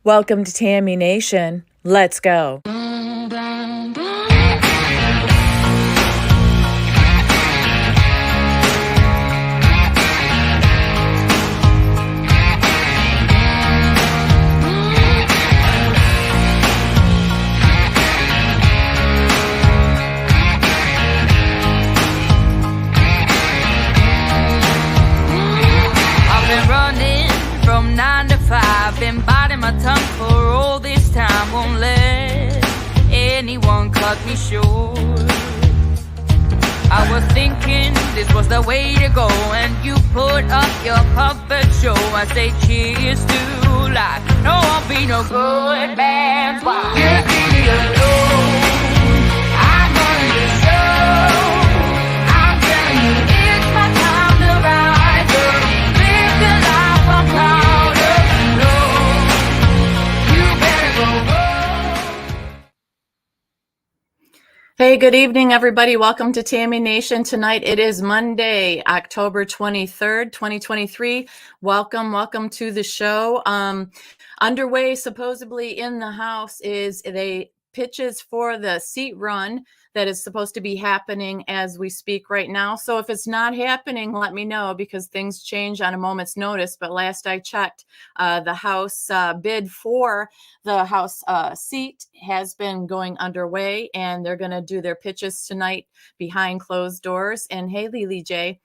Welcome to Tammy Nation. Let's go. From 9 to 5, been biting my tongue for all this time. Won't let anyone cut me short. I was thinking this was the way to go, and you put up your puppet show. I say cheers to life. No, I'll be no good man's wife. Just leave me alone. I'm running the show. I'm telling you, it's my time to rise up. Live the life I'm proud of. No, you better go home. Hey, good evening, everybody. Welcome to Tammy Nation. Tonight it is Monday, October 23rd, 2023. Welcome to the show. Underway supposedly in the House is the pitches for the seat run that is supposed to be happening as we speak right now. So if it's not happening, let me know, because things change on a moment's notice. But last I checked, the House bid for the House seat has been going underway, and they're going to do their pitches tonight behind closed doors. And hey, Lily J.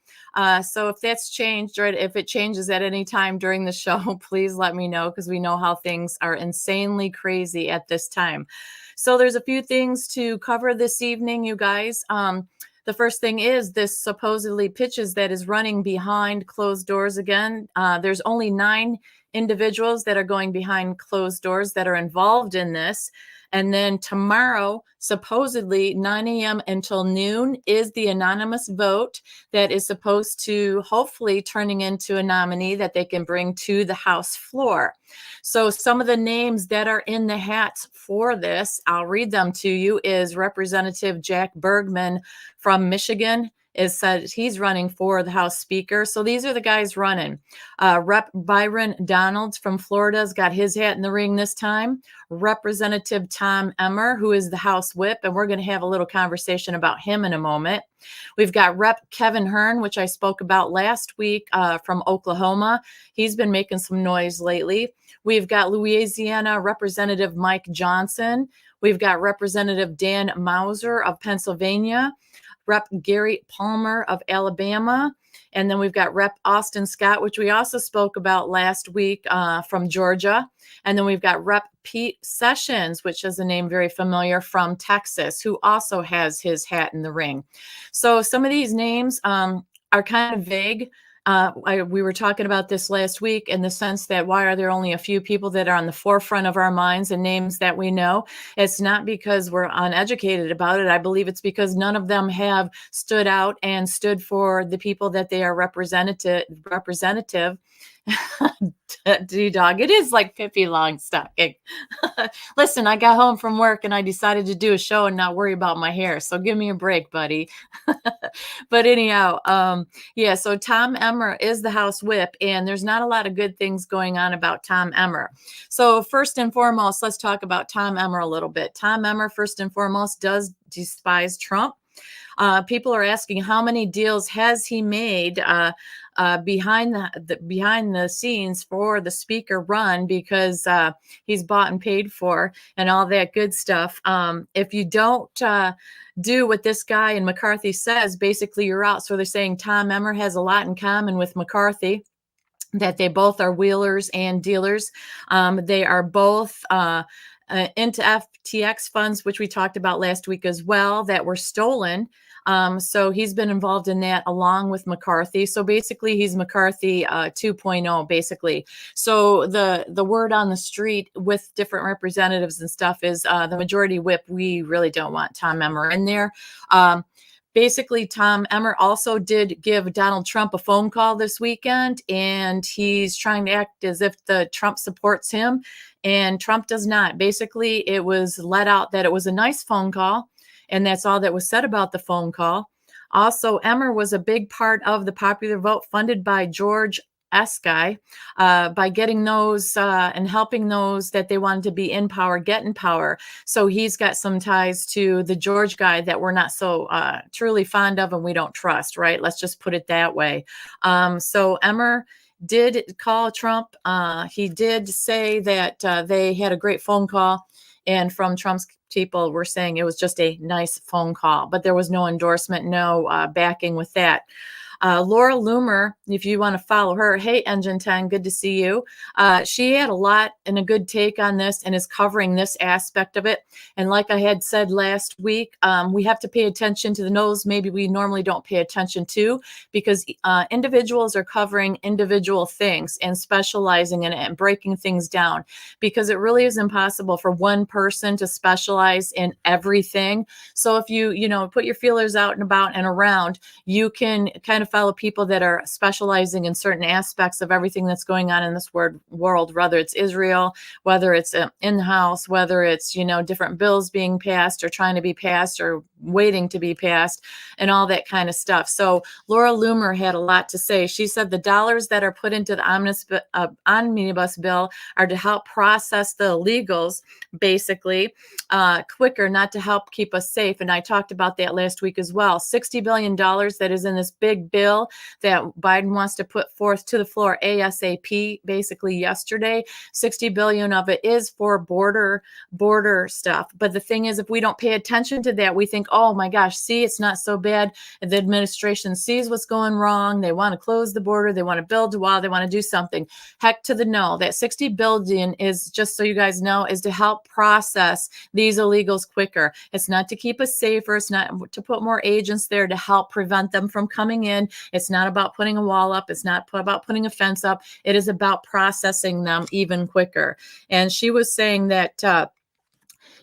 So if that's changed, or if it changes at any time during the show, please let me know, because we know how things are insanely crazy at this time. So there's a few things to cover this evening, you guys. The first thing is this supposedly pitches that is running behind closed doors again. There's only 9 individuals that are going behind closed doors that are involved in this. And then tomorrow, supposedly 9 a.m. until noon, is the anonymous vote that is supposed to hopefully turning into a nominee that they can bring to the House floor. So some of the names that are in the hats for this, I'll read them to you, is Representative Jack Bergman from Michigan. Is said he's running for the House Speaker. So these are the guys running. Rep. Byron Donalds from Florida's got his hat in the ring this time. Representative Tom Emmer, who is the House Whip, and we're going to have a little conversation about him in a moment. We've got Rep. Kevin Hern, which I spoke about last week, from Oklahoma. He's been making some noise lately. We've got Louisiana Representative Mike Johnson. We've got Representative Dan Mauser of Pennsylvania. Rep. Gary Palmer of Alabama. And then we've got Rep. Austin Scott, which we also spoke about last week, from Georgia. And then we've got Rep. Pete Sessions, which is a name very familiar, from Texas, who also has his hat in the ring. So some of these names are kind of vague. We were talking about this last week, in the sense that why are there only a few people that are on the forefront of our minds and names that we know? It's not because we're uneducated about it. I believe it's because none of them have stood out and stood for the people that they are representative. D-Dog, it is like Pippi Longstocking. Listen, I got home from work and I decided to do a show and not worry about my hair. So give me a break, buddy. But anyhow, yeah, so Tom Emmer is the House Whip, and there's not a lot of good things going on about Tom Emmer. So first and foremost, let's talk about Tom Emmer a little bit. Tom Emmer, first and foremost, does despise Trump. People are asking how many deals has he made behind the scenes for the speaker run, because he's bought and paid for and all that good stuff. If you don't do what this guy and McCarthy says, basically you're out. So they're saying Tom Emmer has a lot in common with McCarthy, that they both are wheelers and dealers. They are both into FTX funds, which we talked about last week as well, that were stolen. So he's been involved in that along with McCarthy. So basically he's McCarthy 2.0 basically. So the word on the street with different representatives and stuff is the majority whip. We really don't want Tom Emmer in there. Basically, Tom Emmer also did give Donald Trump a phone call this weekend, and he's trying to act as if the Trump supports him, and Trump does not. Basically, it was let out that it was a nice phone call, and that's all that was said about the phone call. Also, Emmer was a big part of the popular vote funded by George S guy, by getting those and helping those that they wanted to be in power get in power. So he's got some ties to the George guy that we're not so truly fond of and we don't trust, right? Let's just put it that way. So Emmer did call Trump. He did say that they had a great phone call. And from Trump's people, we're saying it was just a nice phone call, but there was no endorsement, no backing with that. Laura Loomer, if you want to follow her, hey, Engine 10, good to see you. She had a lot and a good take on this and is covering this aspect of it. And like I had said last week, we have to pay attention to the nose maybe we normally don't pay attention to, because individuals are covering individual things and specializing in it and breaking things down, because it really is impossible for one person to specialize in everything. So if you put your feelers out and about and around, you can kind of follow people that are specializing in certain aspects of everything that's going on in this world, whether it's Israel, whether it's in the House, whether it's, different bills being passed or trying to be passed or waiting to be passed and all that kind of stuff. So Laura Loomer had a lot to say. She said the dollars that are put into the omnibus bill are to help process the illegals, basically, quicker, not to help keep us safe. And I talked about that last week as well. $60 billion that is in this big bill that Biden wants to put forth to the floor ASAP, basically yesterday. 60 billion of it is for border stuff. But the thing is, if we don't pay attention to that, we think, oh my gosh, see, it's not so bad. The administration sees what's going wrong. They want to close the border. They want to build a wall. They want to do something. Heck to the no. That 60 billion is, just so you guys know, is to help process these illegals quicker. It's not to keep us safer. It's not to put more agents there to help prevent them from coming in. It's not about putting a wall up. It's not about putting a fence up. It is about processing them even quicker. And she was saying that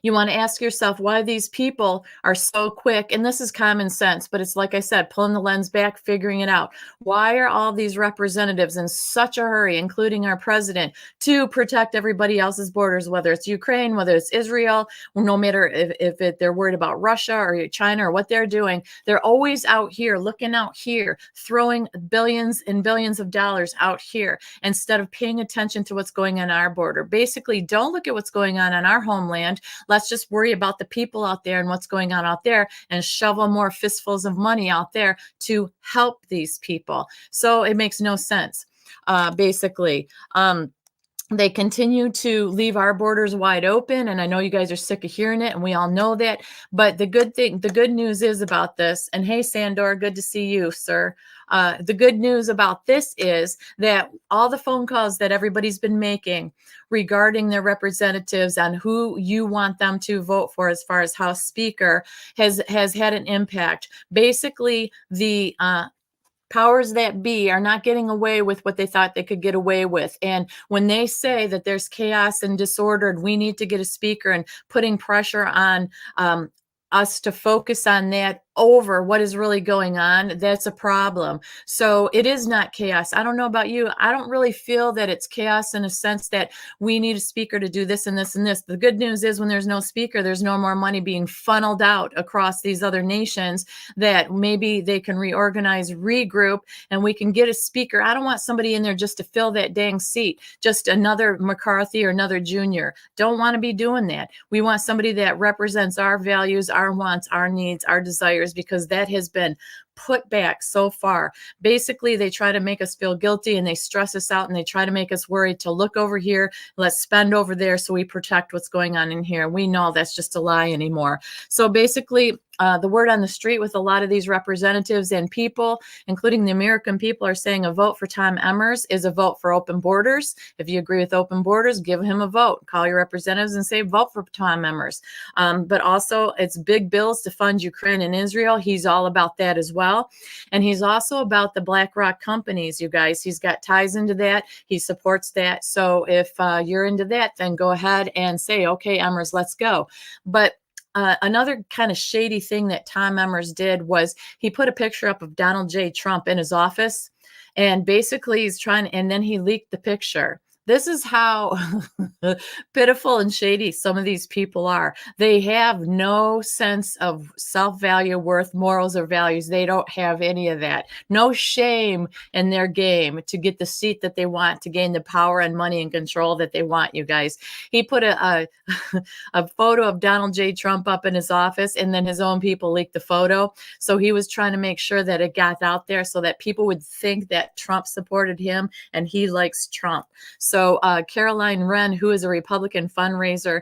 you want to ask yourself why these people are so quick. And this is common sense, but it's like I said, pulling the lens back, figuring it out. Why are all these representatives in such a hurry, including our president, to protect everybody else's borders, whether it's Ukraine, whether it's Israel, no matter if they're worried about Russia or China or what they're doing. They're always out here, looking out here, throwing billions and billions of dollars out here instead of paying attention to what's going on our border. Basically, don't look at what's going on our homeland. Let's just worry about the people out there and what's going on out there and shovel more fistfuls of money out there to help these people. So it makes no sense, basically. They continue to leave our borders wide open. And I know you guys are sick of hearing it, and we all know that. But the good news is about this, and hey, Sandor, good to see you, sir. The good news about this is that all the phone calls that everybody's been making regarding their representatives and who you want them to vote for as far as House Speaker has had an impact. Basically, the powers that be are not getting away with what they thought they could get away with. And when they say that there's chaos and disorder and we need to get a speaker and putting pressure on us to focus on that over what is really going on, that's a problem. So it is not chaos. I don't know about you. I don't really feel that it's chaos in a sense that we need a speaker to do this and this and this. The good news is when there's no speaker, there's no more money being funneled out across these other nations that maybe they can reorganize, regroup, and we can get a speaker. I don't want somebody in there just to fill that dang seat, just another McCarthy or another Junior. Don't want to be doing that. We want somebody that represents our values, our wants, our needs, our desires, because that has been put back so far. Basically, they try to make us feel guilty and they stress us out and they try to make us worried to look over here, let's spend over there so we protect what's going on in here. We know that's just a lie anymore. So basically, the word on the street with a lot of these representatives and people, including the American people, are saying a vote for Tom Emmers is a vote for open borders. If you agree with open borders, give him a vote. Call your representatives and say vote for Tom Emmers. But also, it's big bills to fund Ukraine and Israel. He's all about that as well. And he's also about the BlackRock companies, you guys. He's got ties into that. He supports that. So if you're into that, then go ahead and say, okay, Emmers, let's go. But another kind of shady thing that Tom Emmers did was he put a picture up of Donald J. Trump in his office, and basically he's trying, and then he leaked the picture. This is how pitiful and shady some of these people are. They have no sense of self-value, worth, morals, or values. They don't have any of that. No shame in their game to get the seat that they want, to gain the power and money and control that they want, you guys. He put a photo of Donald J. Trump up in his office, and then his own people leaked the photo. So he was trying to make sure that it got out there so that people would think that Trump supported him and he likes Trump. So Caroline Wren, who is a Republican fundraiser,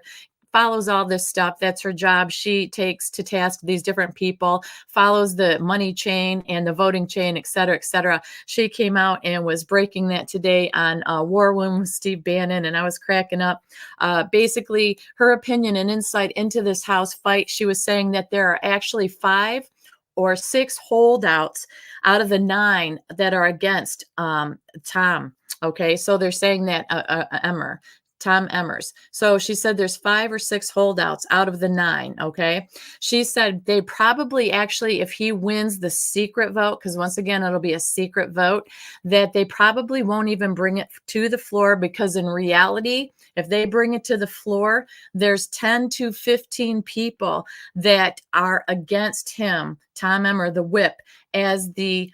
follows all this stuff. That's her job. She takes to task these different people, follows the money chain and the voting chain, et cetera, et cetera. She came out and was breaking that today on War Room with Steve Bannon, and I was cracking up. Basically, her opinion and insight into this House fight, she was saying that there are actually 5 or 6 holdouts out of the 9 that are against Tom. Okay, so they're saying that Tom Emmers. So she said there's 5 or 6 holdouts out of the 9. Okay, she said they probably actually, if he wins the secret vote, because once again it'll be a secret vote, that they probably won't even bring it to the floor, because in reality, if they bring it to the floor, there's 10 to 15 people that are against him, Tom Emmer, the whip, as the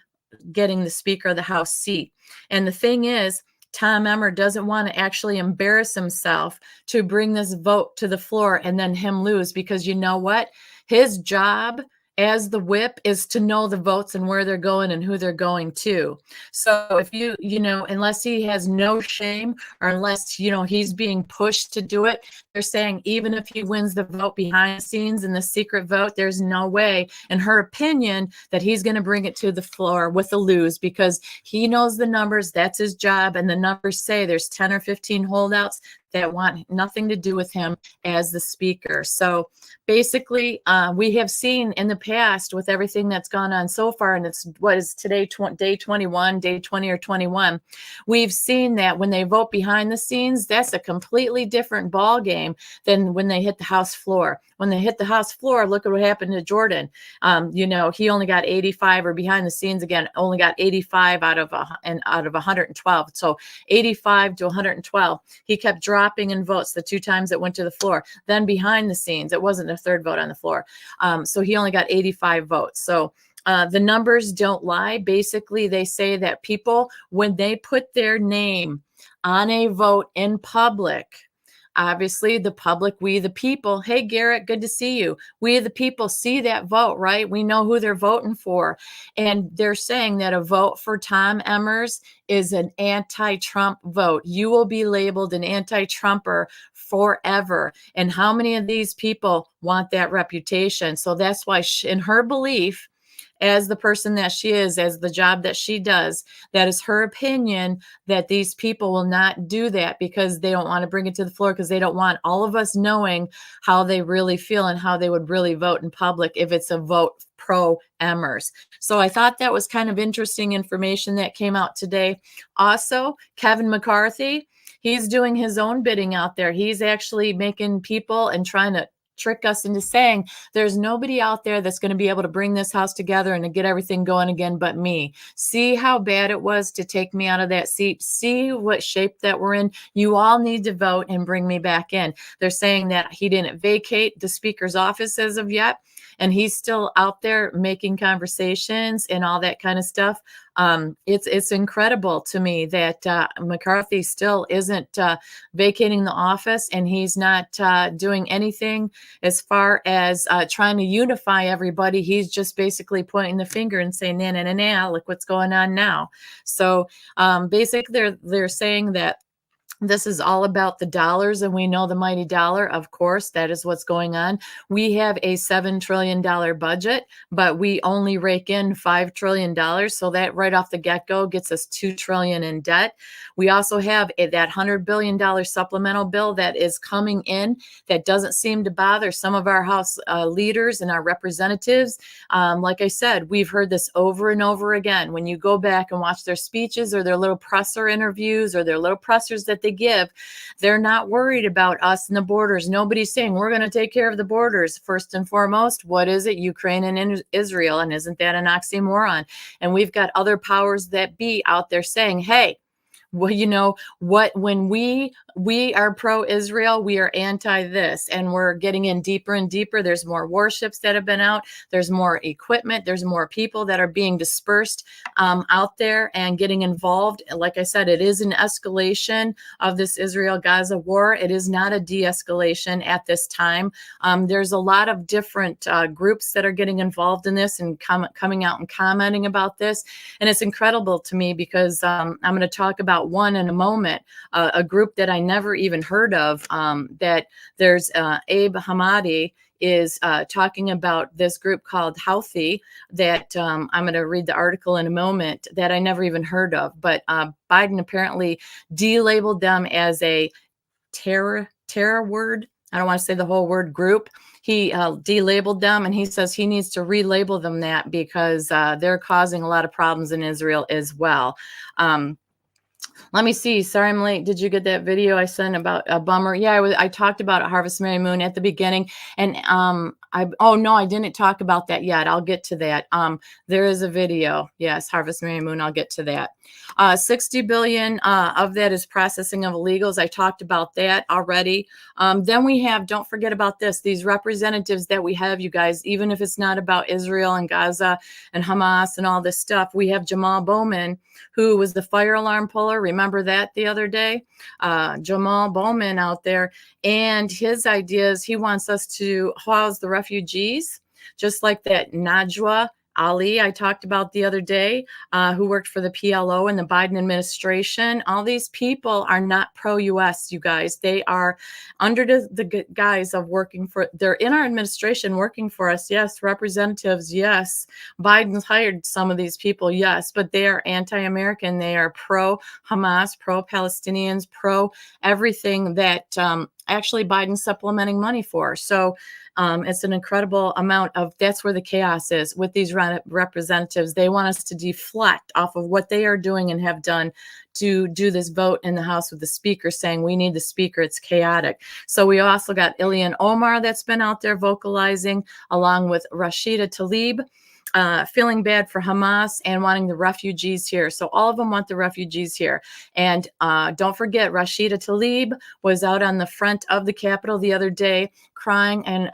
getting the Speaker of the House seat. And the thing is, Tom Emmer doesn't want to actually embarrass himself to bring this vote to the floor and then him lose, because you know what? His job as the whip is to know the votes and where they're going and who they're going to. So if unless he has no shame, or unless, he's being pushed to do it, they're saying even if he wins the vote behind the scenes in the secret vote, there's no way, in her opinion, that he's going to bring it to the floor with a lose, because he knows the numbers. That's his job. And the numbers say there's 10 or 15 holdouts that want nothing to do with him as the speaker. So basically, we have seen in the past with everything that's gone on so far, and it's what is today, day 21, day 20 or 21, we've seen that when they vote behind the scenes, that's a completely different ball game than when they hit the House floor. When they hit the House floor, look at what happened to Jordan. He only got 85, or behind the scenes again, only got 85 out of 112. So 85 to 112. He kept dropping in votes the 2 times it went to the floor. Then behind the scenes, it wasn't a third vote on the floor. So he only got 85 votes. So the numbers don't lie. Basically, they say that people, when they put their name on a vote in public, obviously the public, we the people, hey Garrett, good to see you. We the people see that vote, right? We know who they're voting for. And they're saying that a vote for Tom Emmers is an anti-Trump vote. You will be labeled an anti-Trumper forever. And how many of these people want that reputation? So that's why in her belief, as the person that she is, as the job that she does, that is her opinion, that these people will not do that because they don't want to bring it to the floor, because they don't want all of us knowing how they really feel and how they would really vote in public if it's a vote pro Emmers. So I thought that was kind of interesting information that came out today. Also, Kevin McCarthy, he's doing his own bidding out there. He's actually making people and trying to trick us into saying there's nobody out there that's going to be able to bring this House together and to get everything going again but me. See how bad it was to take me out of that seat. See what shape that we're in. You all need to vote and bring me back in. They're saying that he didn't vacate the Speaker's office as of yet, and he's still out there making conversations and all that kind of stuff. It's incredible to me that McCarthy still isn't vacating the office, and he's not doing anything as far as trying to unify everybody. He's just basically pointing the finger and saying, nah, nah, nah, nah, look what's going on now. So basically they're saying that this is all about the dollars, and we know the mighty dollar. Of course, that is what's going on. We have a $7 trillion budget, but we only rake in $5 trillion. So that right off the get-go gets us $2 trillion in debt. We also have that $100 billion supplemental bill that is coming in that doesn't seem to bother some of our House leaders and our representatives. Like I said, we've heard this over and over again. When you go back and watch their speeches or their little presser interviews or their little pressers that they give, they're not worried about us and the borders. Nobody's saying we're going to take care of the borders. First and foremost, what is it? Ukraine and Israel. And isn't that an oxymoron? And we've got other powers that be out there saying, hey, well, you know what, when we are pro-Israel, we are anti this, and we're getting in deeper and deeper. There's more warships that have been out, there's more equipment, there's more people that are being dispersed out there and getting involved. Like I said, it is an escalation of this Israel-Gaza war. It is not a de-escalation at this time. There's a lot of different groups that are getting involved in this and coming out and commenting about this. And it's incredible to me because I'm going to talk about one in a moment, a group that I never even heard of, that there's Abe Hamadi is talking about this group called Houthi that I'm going to read the article in a moment, that I never even heard of. But Biden apparently delabeled them as a terror word. I don't want to say the whole word group. He delabeled them, and he says he needs to relabel them that because they're causing a lot of problems in Israel as well. Let me see. Sorry, I'm late. Did you get that video I sent about a bummer? Yeah, I talked about Harvest Mary Moon at the beginning, and oh no, I didn't talk about that yet. I'll get to that. There is a video. Yes, Harvest Mary Moon. I'll get to that. 60 billion of that is processing of illegals. I talked about that already. Then we have, don't forget about this, these representatives that we have, you guys, even if it's not about Israel and Gaza and Hamas and all this stuff, we have Jamal Bowman, who was the fire alarm puller. Remember that the other day? Jamal Bowman out there, and his ideas, he wants us to house the refugees, just like that Najwa Ali I talked about the other day, who worked for the PLO and the Biden administration. All these people are not pro-U.S., you guys. They are under the guise of working for, they're in our administration working for us. Yes, representatives, yes. Biden's hired some of these people, yes, but they are anti-American. They are pro-Hamas, pro-Palestinians, pro-everything that actually Biden's supplementing money for. So it's an incredible amount of, that's where the chaos is with these representatives. They want us to deflect off of what they are doing and have done to do this vote in the House with the speaker saying we need the speaker. It's chaotic. So we also got Ilhan Omar that's been out there vocalizing, along with Rashida Tlaib, feeling bad for Hamas and wanting the refugees here. So all of them want the refugees here. And don't forget, Rashida Tlaib was out on the front of the Capitol the other day crying and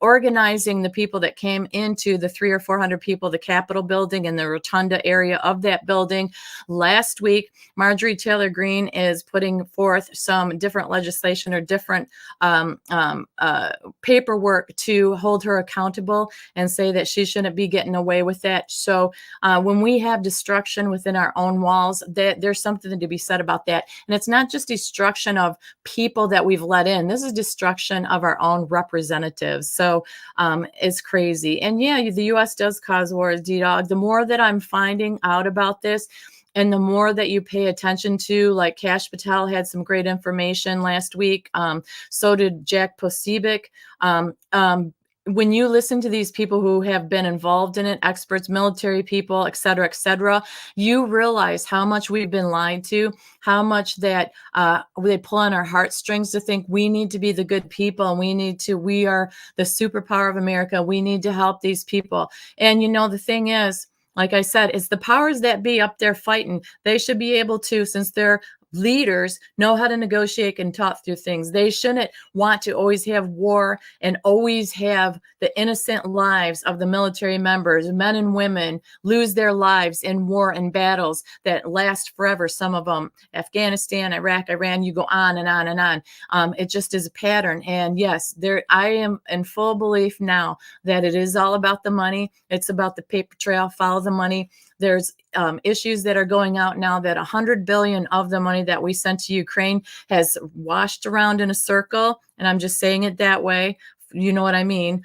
organizing the people that came into the 300 or 400 people, the Capitol building and the rotunda area of that building. Last week, Marjorie Taylor Greene is putting forth some different legislation or different paperwork to hold her accountable and say that she shouldn't be getting away with that. So when we have destruction within our own walls, there's something to be said about that. And it's not just destruction of people that we've let in. This is destruction of our own representatives. So it's crazy. And yeah, the U.S. does cause wars, D-Dog. The more that I'm finding out about this, and the more that you pay attention to, like Kash Patel had some great information last week. So did Jack Posobiec. When you listen to these people who have been involved in it, experts, military people, et cetera, you realize how much we've been lied to, how much that they pull on our heartstrings to think we need to be the good people and we are the superpower of America. We need to help these people. And you know, the thing is, like I said, it's the powers that be up there fighting. They should be able to, since they're leaders, know how to negotiate and talk through things. They shouldn't want to always have war and always have the innocent lives of the military members, men and women, lose their lives in war and battles that last forever. Some of them, Afghanistan, Iraq, Iran, you go on and on and on. It just is a pattern. And yes, I am in full belief now that it is all about the money. It's about the paper trail, follow the money. There's issues that are going out now that 100 billion of the money that we sent to Ukraine has washed around in a circle. And I'm just saying it that way. You know what I mean?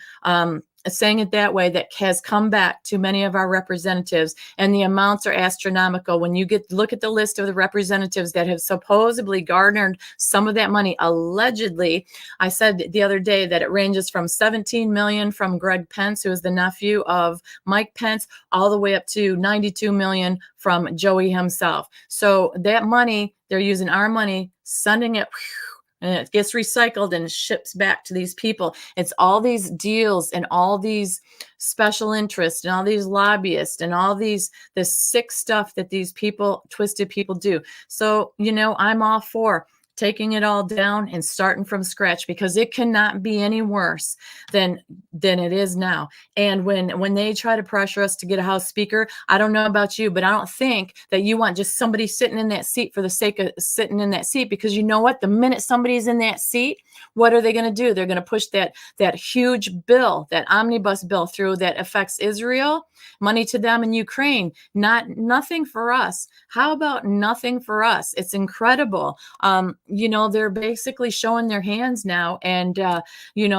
Saying it that way, that has come back to many of our representatives, and the amounts are astronomical. When you look at the list of the representatives that have supposedly garnered some of that money, allegedly, I said the other day that it ranges from 17 million from Greg Pence, who is the nephew of Mike Pence, all the way up to 92 million from Joey himself. So that money, they're using our money, sending it and it gets recycled and ships back to these people. It's all these deals and all these special interests and all these lobbyists and all this sick stuff that these people, twisted people, do. So, I'm all for taking it all down and starting from scratch, because it cannot be any worse than it is now. And when they try to pressure us to get a House Speaker, I don't know about you, but I don't think that you want just somebody sitting in that seat for the sake of sitting in that seat, because you know what? The minute somebody's in that seat, what are they going to do? They're going to push that huge bill, that omnibus bill through that affects Israel, money to them in Ukraine. Nothing for us. How about nothing for us? It's incredible. They're basically showing their hands now and,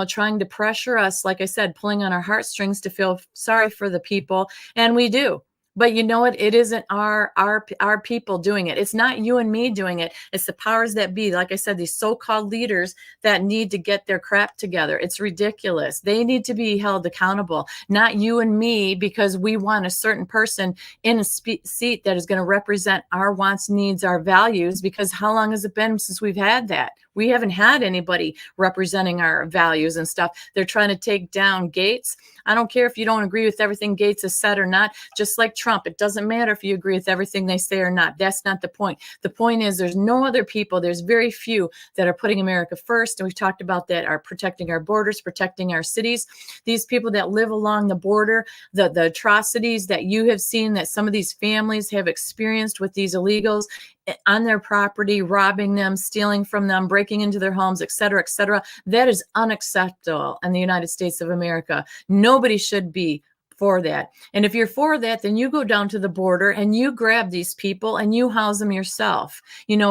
trying to pressure us, like I said, pulling on our heartstrings to feel sorry for the people. And we do. But you know what? It isn't our people doing it. It's not you and me doing it. It's the powers that be. Like I said, these so-called leaders that need to get their crap together. It's ridiculous. They need to be held accountable, not you and me, because we want a certain person in a seat that is going to represent our wants, needs, our values. Because how long has it been since we've had that? We haven't had anybody representing our values and stuff. They're trying to take down Gates. I don't care if you don't agree with everything Gates has said or not. Just like Trump, it doesn't matter if you agree with everything they say or not. That's not the point. The point is there's no other people. There's very few that are putting America first. And we've talked about that, are protecting our borders, protecting our cities. These people that live along the border, the atrocities that you have seen that some of these families have experienced with these illegals on their property, robbing them, stealing from them, breaking into their homes, et cetera, that is unacceptable in the United States of America. Nobody should be for that. And if you're for that, then you go down to the border and you grab these people and you house them yourself.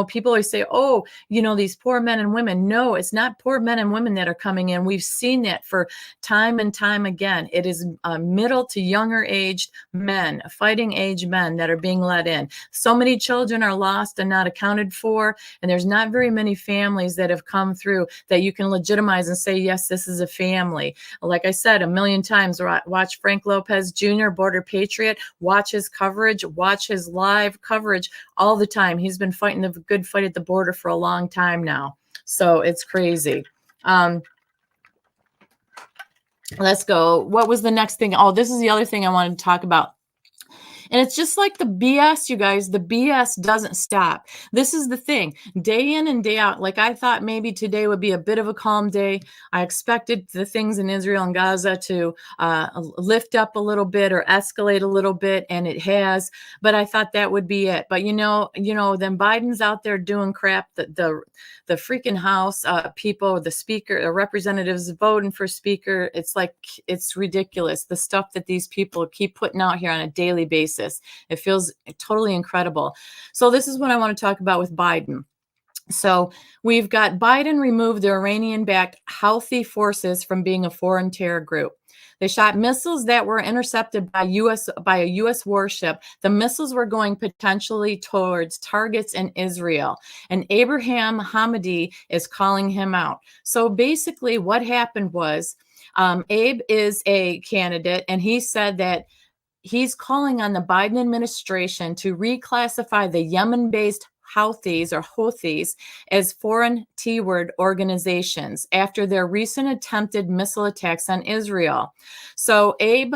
People always say, oh, these poor men and women. No, it's not poor men and women that are coming in. We've seen that for time and time again. It is middle to younger aged men, fighting age men that are being let in. So many children are lost and not accounted for. And there's not very many families that have come through that you can legitimize and say, yes, this is a family. Like I said a million times, watch Frank Lopez Jr., Border Patriot. Watch his coverage, watch his live coverage all the time. He's been fighting the good fight at the border for a long time now. So it's crazy. Let's go. What was the next thing? Oh, this is the other thing I wanted to talk about. And it's just like the BS, you guys. The BS doesn't stop. This is the thing. Day in and day out. Like I thought maybe today would be a bit of a calm day. I expected the things in Israel and Gaza to lift up a little bit or escalate a little bit, and it has. But I thought that would be it. But then Biden's out there doing crap. The freaking House people, the speaker, the representatives voting for speaker. It's like, it's ridiculous. The stuff that these people keep putting out here on a daily basis. It feels totally incredible. So this is what I want to talk about with Biden. So we've got Biden removed the Iranian-backed Houthi forces from being a foreign terror group. They shot missiles that were intercepted by a U.S. warship. The missiles were going potentially towards targets in Israel. And Abraham Hamidi is calling him out. So basically what happened was Abe is a candidate, and he said that he's calling on the Biden administration to reclassify the Yemen-based Houthis as foreign T-word organizations after their recent attempted missile attacks on Israel. So Abe,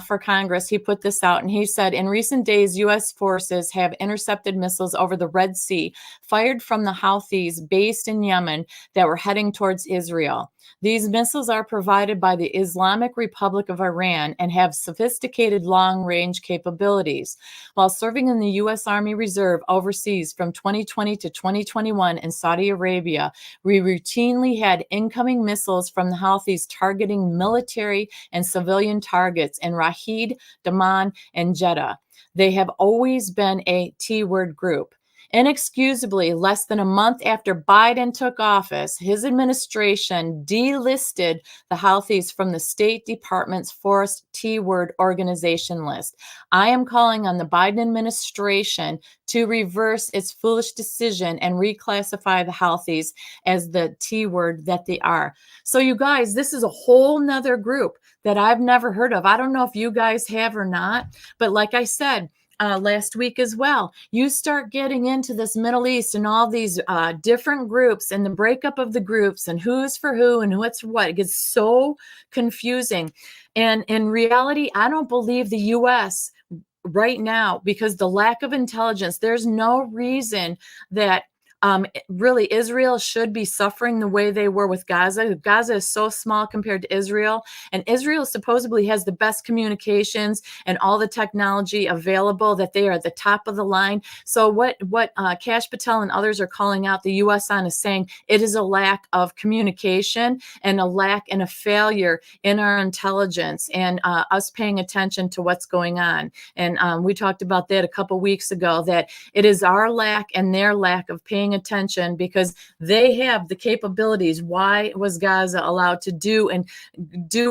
for Congress, he put this out and he said, in recent days, U.S. forces have intercepted missiles over the Red Sea fired from the Houthis based in Yemen that were heading towards Israel. These missiles are provided by the Islamic Republic of Iran and have sophisticated long-range capabilities. While serving in the U.S. Army Reserve overseas from 2020 to 2021 in Saudi Arabia, we routinely had incoming missiles from the Houthis targeting military and civilian targets in Riyadh, Daman, and Jeddah. They have always been a T-word group. Inexcusably, less than a month after Biden took office, his administration delisted the Houthis from the State Department's Forced T-word organization list. I am calling on the Biden administration to reverse its foolish decision and reclassify the Houthis as the T-word that they are. So you guys, this is a whole nother group that I've never heard of. I don't know if you guys have or not, but like I said, last week as well. You start getting into this Middle East and all these different groups and the breakup of the groups and who's for who and what's for what. It gets so confusing. And in reality, I don't believe the U.S. right now, because the lack of intelligence, there's no reason that really Israel should be suffering the way they were with Gaza. Gaza is so small compared to Israel, and Israel supposedly has the best communications and all the technology available, that they are at the top of the line. So what Kash Patel and others are calling out the U.S. on is saying it is a lack of communication and a lack and a failure in our intelligence and us paying attention to what's going on. And we talked about that a couple weeks ago, that it is our lack and their lack of paying attention, because they have the capabilities. Why was Gaza allowed to do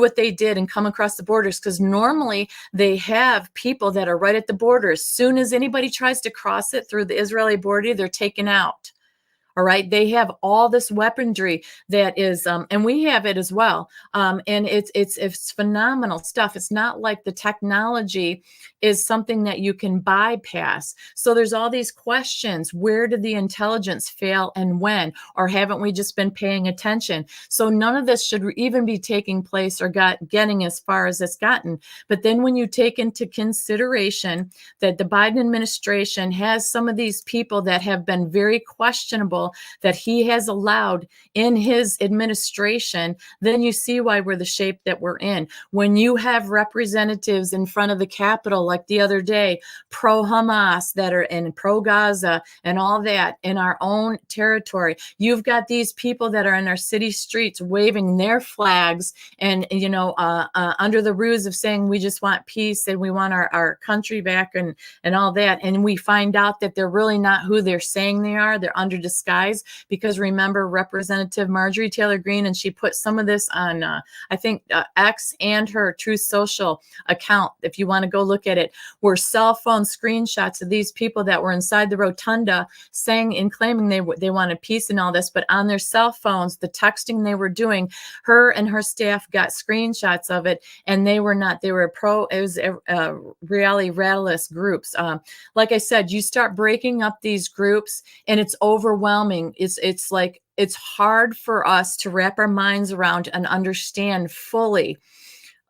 what they did and come across the borders? Because normally they have people that are right at the border. As soon as anybody tries to cross it through the Israeli border, they're taken out. All right. They have all this weaponry that is, and we have it as well. And it's phenomenal stuff. It's not like the technology is something that you can bypass. So there's all these questions. Where did the intelligence fail and when? Or haven't we just been paying attention? So none of this should even be taking place or getting as far as it's gotten. But then when you take into consideration that the Biden administration has some of these people that have been very questionable that he has allowed in his administration, then you see why we're the shape that we're in. When you have representatives in front of the Capitol, like the other day, pro-Hamas that are in pro-Gaza and all that in our own territory, you've got these people that are in our city streets waving their flags and, under the ruse of saying we just want peace and we want our country back and all that. And we find out that they're really not who they're saying they are. They're under disguise, because remember Representative Marjorie Taylor Greene, and she put some of this on, I think, X and her Truth Social account, if you want to go look at it, were cell phone screenshots of these people that were inside the rotunda saying and claiming they wanted peace and all this, but on their cell phones, the texting they were doing, her and her staff got screenshots of it, and they were not. They were it was reality radicalist groups. Like I said, you start breaking up these groups, and it's overwhelming. It's like it's hard for us to wrap our minds around and understand fully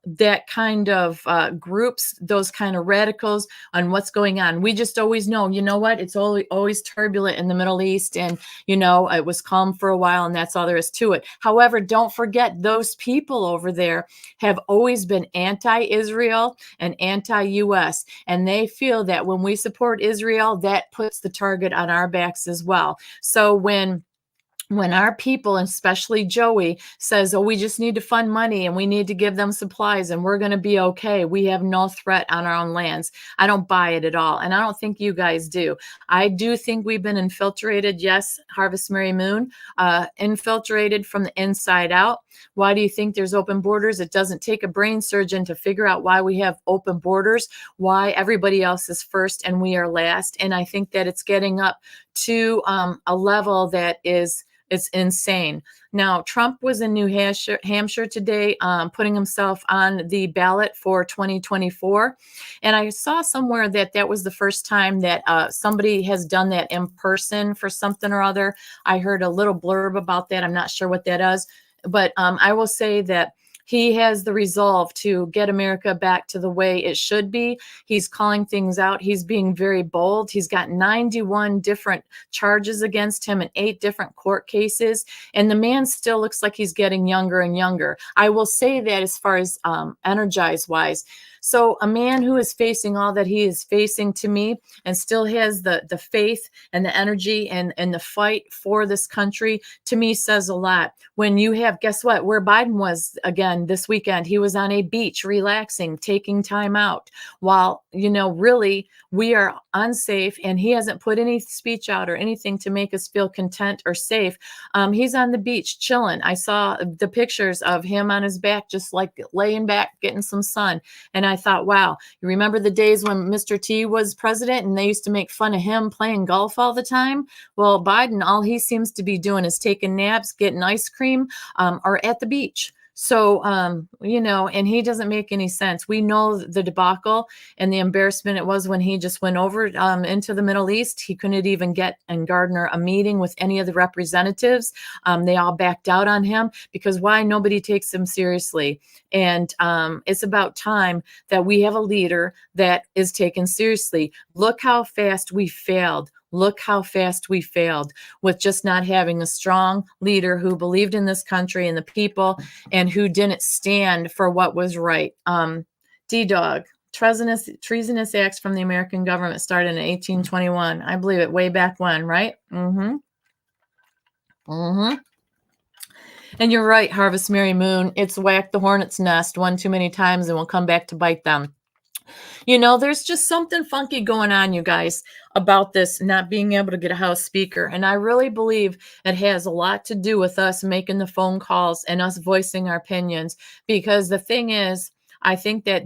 that kind of groups, those kind of radicals, on what's going on. We just always know, you know what, it's always turbulent in the Middle East, and it was calm for a while, and that's all there is to it. However, don't forget, those people over there have always been anti-Israel and anti-US, and they feel that when we support Israel, that puts the target on our backs as well. So when our people, especially Joey, says, oh, we just need to fund money and we need to give them supplies and we're going to be okay, we have no threat on our own lands, I don't buy it at all. And I don't think you guys do. I do think we've been infiltrated. Yes, Harvest Mary Moon, infiltrated from the inside out. Why do you think there's open borders? It doesn't take a brain surgeon to figure out why we have open borders, why everybody else is first and we are last. And I think that it's getting up to a level that it's insane. Now, Trump was in New Hampshire today, putting himself on the ballot for 2024. And I saw somewhere that was the first time that somebody has done that in person for something or other. I heard a little blurb about that. I'm not sure what that is. But I will say that he has the resolve to get America back to the way it should be. He's calling things out. He's being very bold. He's got 91 different charges against him in 8 different court cases. And the man still looks like he's getting younger and younger. I will say that as far as energize-wise. So a man who is facing all that he is facing, to me, and still has the faith and the energy and the fight for this country, to me says a lot. When you have, guess what, where Biden was again this weekend, he was on a beach relaxing, taking time out, while, really we are unsafe, and he hasn't put any speech out or anything to make us feel content or safe. He's on the beach chilling. I saw the pictures of him on his back, just like laying back, getting some sun. And I thought, wow, you remember the days when Mr. T was president and they used to make fun of him playing golf all the time? Well, Biden, all he seems to be doing is taking naps, getting ice cream, or at the beach. So, and he doesn't make any sense. We know the debacle and the embarrassment it was when he just went over into the Middle East. He couldn't even get and garner a meeting with any of the representatives. They all backed out on him because why? Nobody takes him seriously. And it's about time that we have a leader that is taken seriously. Look how fast we failed. Look how fast we failed with just not having a strong leader who believed in this country and the people and who didn't stand for what was right. D-Dog, treasonous acts from the American government started in 1821. I believe it way back when, right? Mm-hmm. Mm-hmm. And you're right, Harvest Mary Moon. It's whacked the hornet's nest one too many times and will come back to bite them. There's just something funky going on, you guys, about this not being able to get a House Speaker. And I really believe it has a lot to do with us making the phone calls and us voicing our opinions. Because the thing is, I think that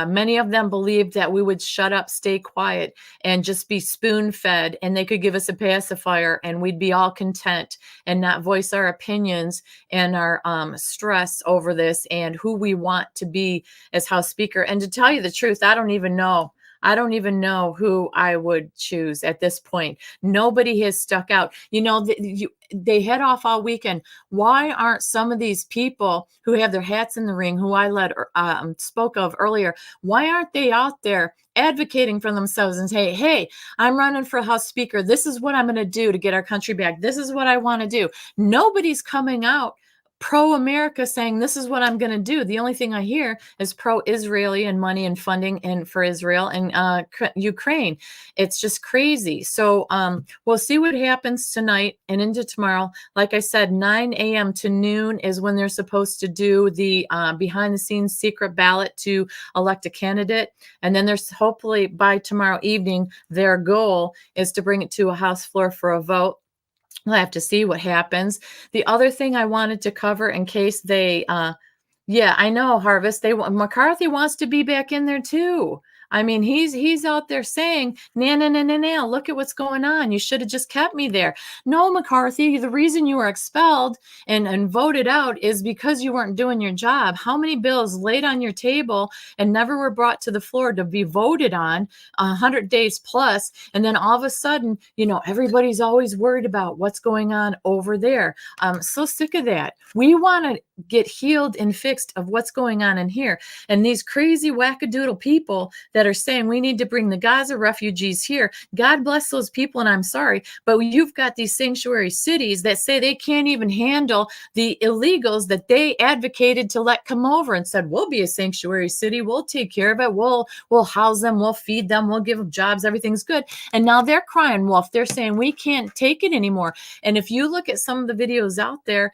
many of them believed that we would shut up, stay quiet, and just be spoon-fed, and they could give us a pacifier, and we'd be all content and not voice our opinions and our stress over this and who we want to be as House Speaker. And to tell you the truth, I don't even know. I don't even know who I would choose at this point. Nobody has stuck out. They head off all weekend. Why aren't some of these people who have their hats in the ring, who I spoke of earlier, why aren't they out there advocating for themselves and say, hey, I'm running for House Speaker. This is what I'm going to do to get our country back. This is what I want to do. Nobody's coming out pro-America saying this is what I'm going to do. The only thing I hear is pro-Israeli and money and funding and for Israel and Ukraine. It's just crazy. So we'll see what happens tonight and into tomorrow. Like I said, 9 a.m. to noon is when they're supposed to do the behind-the-scenes secret ballot to elect a candidate. And then there's hopefully by tomorrow evening, their goal is to bring it to a House floor for a vote. We'll have to see what happens. The other thing I wanted to cover in case they, I know, Harvest, McCarthy wants to be back in there too. I mean, he's out there saying, nah, look at what's going on. You should have just kept me there. No, McCarthy, the reason you were expelled and voted out is because you weren't doing your job. How many bills laid on your table and never were brought to the floor to be voted on 100 days plus, and then all of a sudden, everybody's always worried about what's going on over there. I'm so sick of that. We want to get healed and fixed of what's going on in here. And these crazy wackadoodle people that are saying we need to bring the Gaza refugees here. God bless those people, and I'm sorry, but you've got these sanctuary cities that say they can't even handle the illegals that they advocated to let come over and said, we'll be a sanctuary city. We'll take care of it. We'll house them. We'll feed them. We'll give them jobs. Everything's good. And now they're crying wolf. They're saying we can't take it anymore. And if you look at some of the videos out there,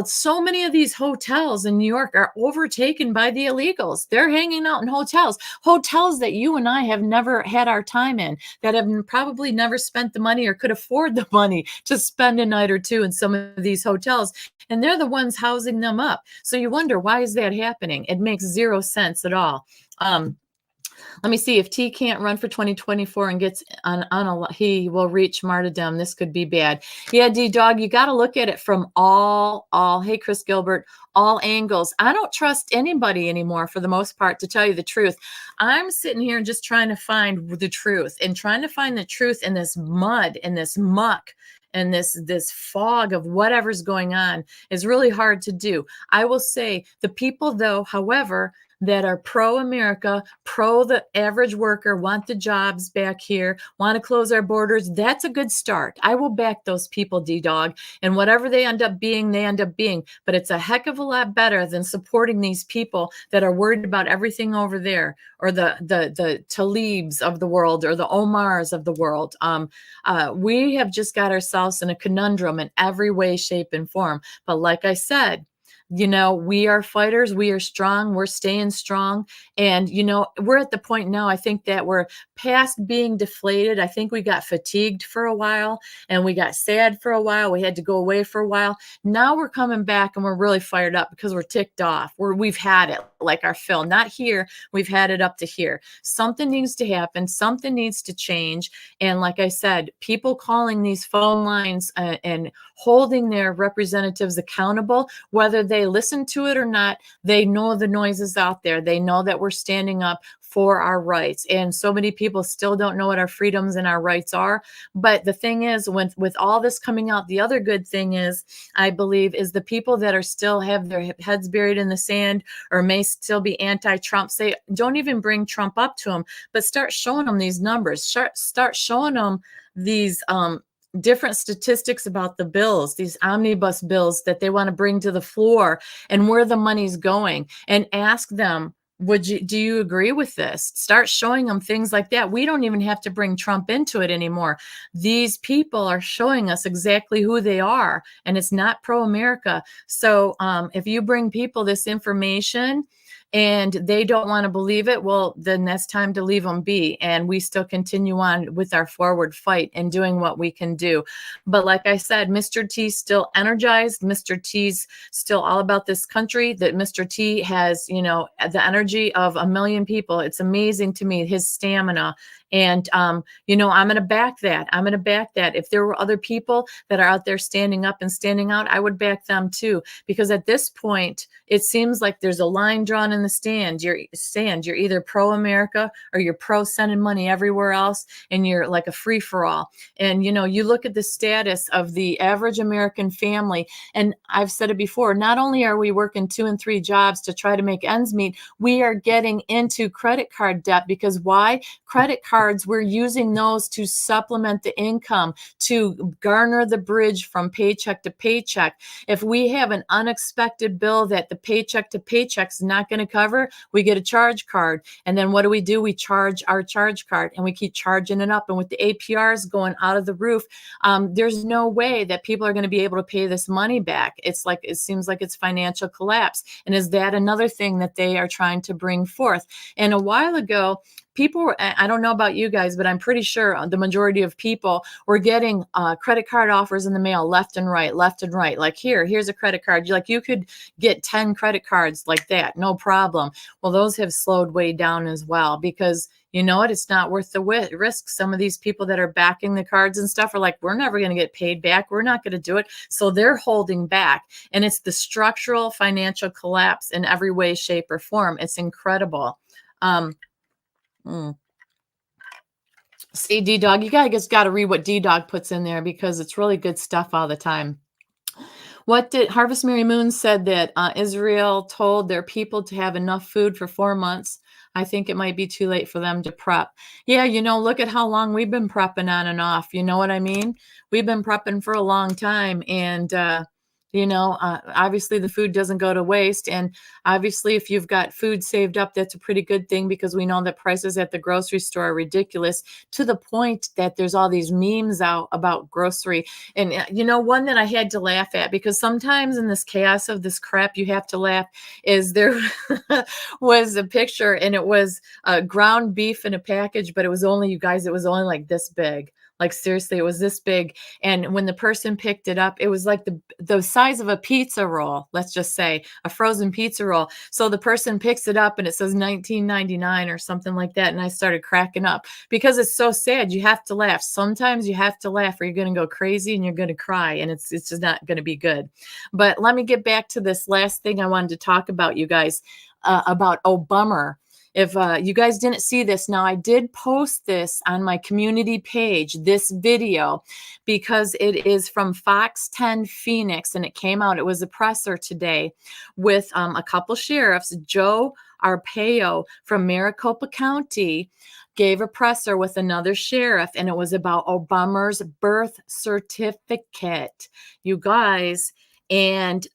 so many of these hotels in New York are overtaken by the illegals. They're hanging out in hotels that you and I have never had our time in, that have probably never spent the money or could afford the money to spend a night or two in some of these hotels. And they're the ones housing them up. So you wonder, why is that happening? It makes zero sense at all. Let me see if T can't run for 2024 and gets he will reach martyrdom. This could be bad. Yeah, D-Dog, you got to look at it from all, hey, Chris Gilbert, all angles. I don't trust anybody anymore for the most part, to tell you the truth. I'm sitting here just trying to find the truth and trying to find the truth in this mud, in this muck, and this fog of whatever's going on is really hard to do. I will say the people, though, however, that are pro-America, pro the average worker, want the jobs back here, want to close our borders, that's a good start. I will back those people, D-Dog. And whatever they end up being, they end up being. But it's a heck of a lot better than supporting these people that are worried about everything over there, or the Talibs of the world, or the Omars of the world. We have just got ourselves in a conundrum in every way, shape, and form. But like I said, we are fighters. We are strong. We're staying strong. And, we're at the point now, I think, that we're past being deflated. I think we got fatigued for a while, and we got sad for a while. We had to go away for a while. Now we're coming back, and we're really fired up because we're ticked off. We've had it, like our fill. Not here. We've had it up to here. Something needs to happen. Something needs to change. And like I said, people calling these phone lines and holding their representatives accountable, whether they they listen to it or not, they know the noise is out there. They know that we're standing up for our rights. And so many people still don't know what our freedoms and our rights are. But the thing is, with all this coming out, the other good thing is, I believe, is the people that are still have their heads buried in the sand or may still be anti-Trump, say, don't even bring Trump up to them, but start showing them these numbers, start showing them these different statistics about the bills, these omnibus bills that they want to bring to the floor and where the money's going, and ask them, do you agree with this? Start showing them things like that. We don't even have to bring Trump into it anymore. These people are showing us exactly who they are, and it's not pro-America. So if you bring people this information and they don't want to believe it, well, then that's time to leave them be. And we still continue on with our forward fight and doing what we can do. But like I said, Mr. T's still energized. Mr. T's still all about this country. That Mr. T has, you know, the energy of a million people. It's amazing to me, his stamina. And, you know, I'm going to back that. I'm going to back that. If there were other people that are out there standing up and standing out, I would back them too. Because at this point, it seems like there's a line drawn in the stand. You're either pro-America or you're pro sending money everywhere else, and you're like a free-for-all. And, you know, you look at the status of the average American family, and I've said it before, not only are we working 2 and 3 jobs to try to make ends meet, we are getting into credit card debt. Because why? Credit cards, we're using those to supplement the income, to garner the bridge from paycheck to paycheck. If we have an unexpected bill that the paycheck to paycheck is not going to cover, we get a charge card. And then what do? We charge our charge card, and we keep charging it up. And with the APRs going out of the roof, there's no way that people are going to be able to pay this money back. It's like, it seems like it's financial collapse. And is that another thing that they are trying to bring forth? And a while ago, people were, I don't know about you guys, but I'm pretty sure the majority of people were getting credit card offers in the mail left and right. Like, here's a credit card. You could get 10 credit cards like that, no problem. Well, those have slowed way down as well, because you know what? It's not worth the risk. Some of these people that are backing the cards and stuff are like, we're never going to get paid back. We're not going to do it. So they're holding back. And it's the structural financial collapse in every way, shape, or form. It's incredible. See, D-Dog, you guys got to read what D-Dog puts in there, because it's really good stuff all the time. What did Harvest Mary Moon said that Israel told their people to have enough food for 4 months. I think it might be too late for them to prep. Yeah, you know, look at how long we've been prepping on and off. You know what I mean? We've been prepping for a long time. And, you know, obviously the food doesn't go to waste. And obviously, if you've got food saved up, that's a pretty good thing, because we know that prices at the grocery store are ridiculous, to the point that there's all these memes out about grocery. And, you know, one that I had to laugh at, because sometimes in this chaos of this crap, you have to laugh, is there was a picture, and it was ground beef in a package, but it was only, you guys, it was only like this big. Like, seriously, it was this big. And when the person picked it up, it was like the size of a pizza roll, let's just say, a frozen pizza roll. So the person picks it up and it says $19.99 or something like that. And I started cracking up, because it's so sad. You have to laugh. Sometimes you have to laugh, or you're going to go crazy and you're going to cry, and it's just not going to be good. But let me get back to this last thing I wanted to talk about, you guys, about Obama. If you guys didn't see this, now I did post this on my community page, this video, because it is from Fox 10 Phoenix, and it came out. It was a presser today with a couple sheriffs. Joe Arpaio from Maricopa County gave a presser with another sheriff, and it was about Obama's birth certificate, you guys. And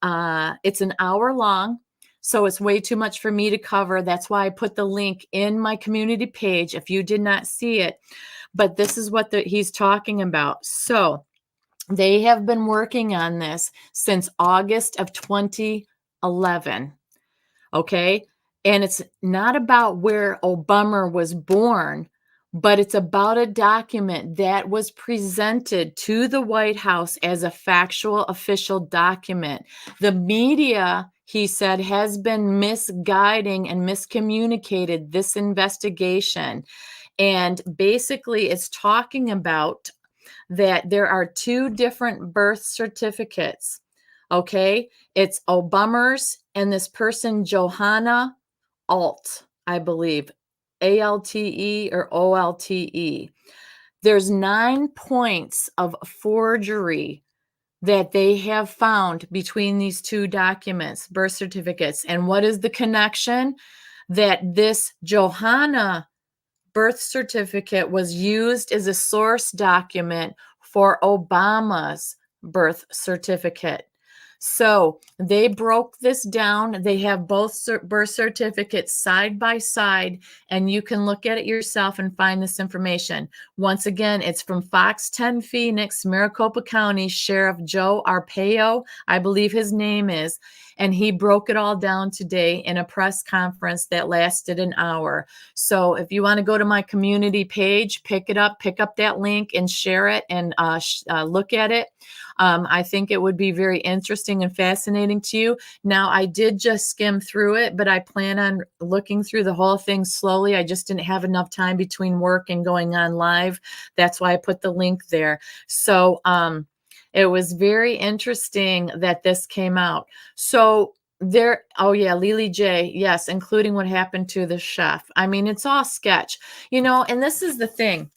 it's an hour long. So it's way too much for me to cover. That's why I put the link in my community page if you did not see it. But this is what he's talking about. So they have been working on this since August of 2011. Okay. And it's not about where Obama was born, but it's about a document that was presented to the White House as a factual official document. The media, he said, has been misguiding and miscommunicated this investigation. And basically, it's talking about that there are 2 different birth certificates. Okay. It's Obummers and this person, Johanna Alt, I believe, ALTE or OLTE. There's 9 points of forgery that they have found between these two documents, birth certificates. And what is the connection? That this Johanna birth certificate was used as a source document for Obama's birth certificate. So they broke this down. They have both birth certificates side by side, and you can look at it yourself and find this information. Once again, it's from Fox 10 Phoenix, Maricopa County Sheriff Joe Arpaio, I believe his name is, and he broke it all down today in a press conference that lasted an hour. So if you want to go to my community page, pick up that link and share it and look at it. I think it would be very interesting and fascinating to you. Now, I did just skim through it, but I plan on looking through the whole thing slowly. I just didn't have enough time between work and going on live. That's why I put the link there. So it was very interesting that this came out. So there, oh yeah, Lily J, yes, including what happened to the chef. I mean, it's all sketch, and this is the thing.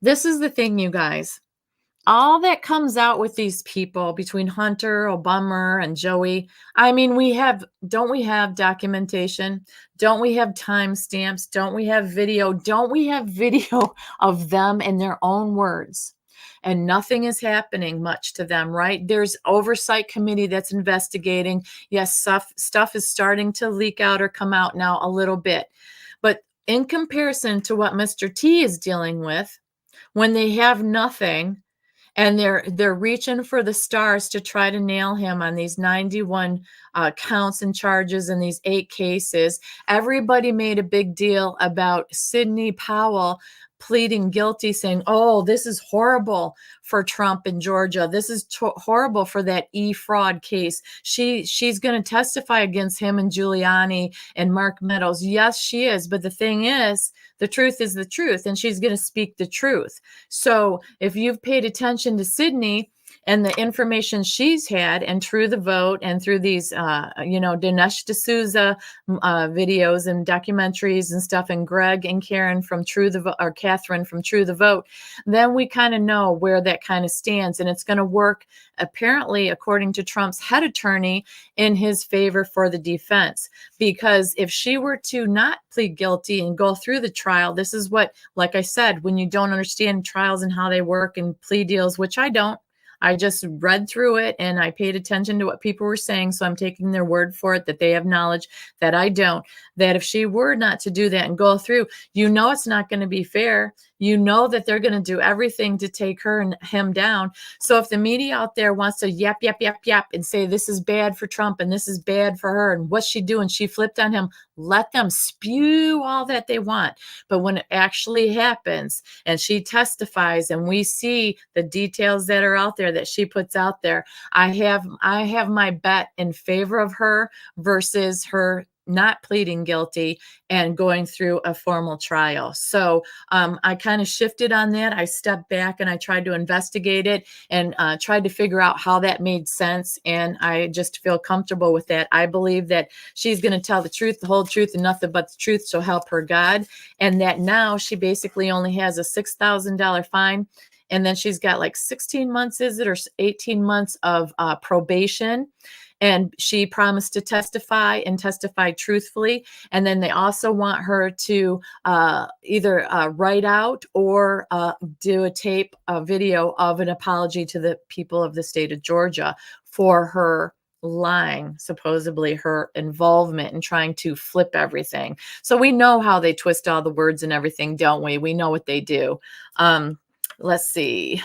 This is the thing, you guys. All that comes out with these people between Hunter, Obama, and Joey. I mean, don't we have documentation? Don't we have timestamps? Don't we have video? Don't we have video of them in their own words? And nothing is happening much to them, right? There's oversight committee that's investigating. Yes, stuff is starting to leak out or come out now a little bit. But in comparison to what Mr. T is dealing with, when they have nothing, and they're reaching for the stars to try to nail him on these 91 counts and charges in these 8 cases. Everybody made a big deal about Sidney Powell pleading guilty, saying, oh, this is horrible for Trump in Georgia. This is horrible for that e-fraud case. She's going to testify against him and Giuliani and Mark Meadows. Yes, she is. But the thing is the truth, and she's going to speak the truth. So if you've paid attention to Sidney and the information she's had, and through the vote and through these, Dinesh D'Souza videos and documentaries and stuff, and Greg and Karen from Catherine from True the Vote, then we kind of know where that kind of stands. And it's going to work, apparently, according to Trump's head attorney, in his favor for the defense. Because if she were to not plead guilty and go through the trial, this is what, like I said, when you don't understand trials and how they work and plea deals, which I don't, I just read through it and I paid attention to what people were saying. So I'm taking their word for it that they have knowledge that I don't, that if she were not to do that and go through, it's not going to be fair. That they're going to do everything to take her and him down. So if the media out there wants to yap and say this is bad for Trump and this is bad for her and what's she doing, she flipped on him, let them spew all that they want. But when it actually happens and she testifies and we see the details that are out there that she puts out there, I have my bet in favor of her versus her not pleading guilty and going through a formal trial. So I kind of shifted on that. I stepped back and I tried to investigate it and tried to figure out how that made sense. And I just feel comfortable with that. I believe that she's going to tell the truth, the whole truth, and nothing but the truth. So help her God. And that now she basically only has a $6,000 fine. And then she's got like 16 months, is it, or 18 months of probation. And she promised to testify truthfully. And then they also want her to either write out or do a video of an apology to the people of the state of Georgia for her lying, supposedly her involvement in trying to flip everything. So we know how they twist all the words and everything, don't we? We know what they do. Let's see.